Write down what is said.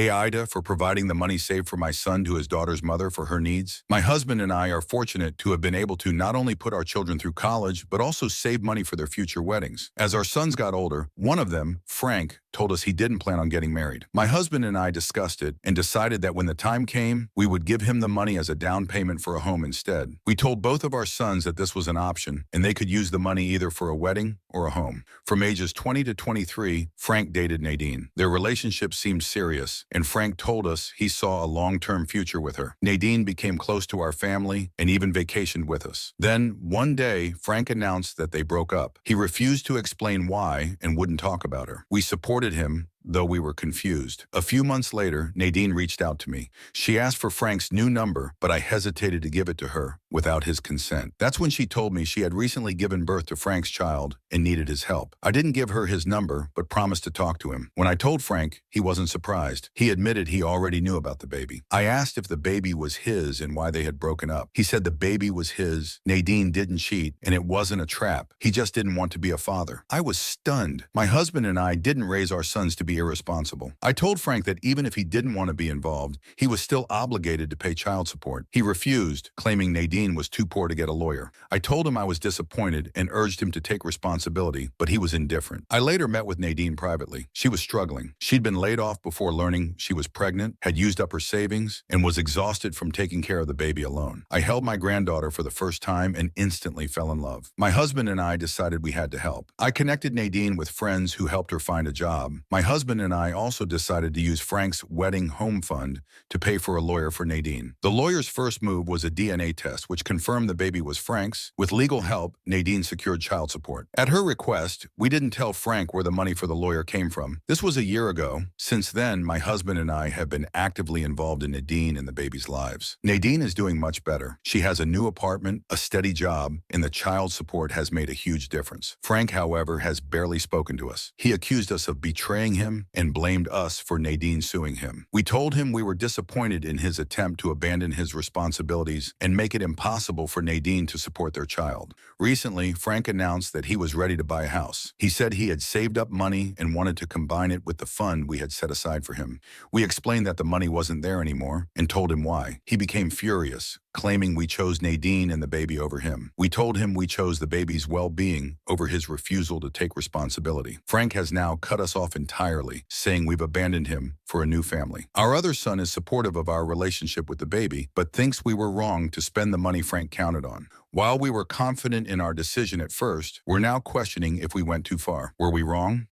AITA for providing the money saved for my son to his daughter's mother for her needs. My husband and I are fortunate to have been able to not only put our children through college, but also save money for their future weddings. As our sons got older, one of them, Frank, told us he didn't plan on getting married. My husband and I discussed it and decided that when the time came, we would give him the money as a down payment for a home instead. We told both of our sons that this was an option and they could use the money either for a wedding or a home. From ages 20 to 23, Frank dated Nadine. Their relationship seemed serious, and Frank told us he saw a long-term future with her. Nadine became close to our family and even vacationed with us. Then, one day, Frank announced that they broke up. He refused to explain why and wouldn't talk about her. We supported him, though we were confused. A few months later, Nadine reached out to me. She asked for Frank's new number, but I hesitated to give it to her without his consent. That's when she told me she had recently given birth to Frank's child and needed his help. I didn't give her his number, but promised to talk to him. When I told Frank, he wasn't surprised. He admitted he already knew about the baby. I asked if the baby was his and why they had broken up. He said the baby was his, Nadine didn't cheat, and it wasn't a trap. He just didn't want to be a father. I was stunned. My husband and I didn't raise our sons to be irresponsible. I told Frank that even if he didn't want to be involved, he was still obligated to pay child support. He refused, claiming Nadine was too poor to get a lawyer. I told him I was disappointed and urged him to take responsibility, but he was indifferent. I later met with Nadine privately. She was struggling. She'd been laid off before learning she was pregnant, had used up her savings, and was exhausted from taking care of the baby alone. I held my granddaughter for the first time and instantly fell in love. My husband and I decided we had to help. I connected Nadine with friends who helped her find a job. My husband and I also decided to use Frank's wedding home fund to pay for a lawyer for Nadine. The lawyer's first move was a DNA test, which confirmed the baby was Frank's. With legal help, Nadine secured child support. At her request, we didn't tell Frank where the money for the lawyer came from. This was a year ago. Since then, my husband and I have been actively involved in Nadine and the baby's lives. Nadine is doing much better. She has a new apartment, a steady job, and the child support has made a huge difference. Frank, however, has barely spoken to us. He accused us of betraying him and blamed us for Nadine suing him. We told him we were disappointed in his attempt to abandon his responsibilities and make it impossible for Nadine to support their child. Recently, Frank announced that he was ready to buy a house. He said he had saved up money and wanted to combine it with the fund we had set aside for him. We explained that the money wasn't there anymore and told him why. He became furious, claiming we chose Nadine and the baby over him. We told him we chose the baby's well-being over his refusal to take responsibility. Frank has now cut us off entirely, saying we've abandoned him for a new family. Our other son is supportive of our relationship with the baby, but thinks we were wrong to spend the money Frank counted on. While we were confident in our decision at first, we're now questioning if we went too far. Were we wrong?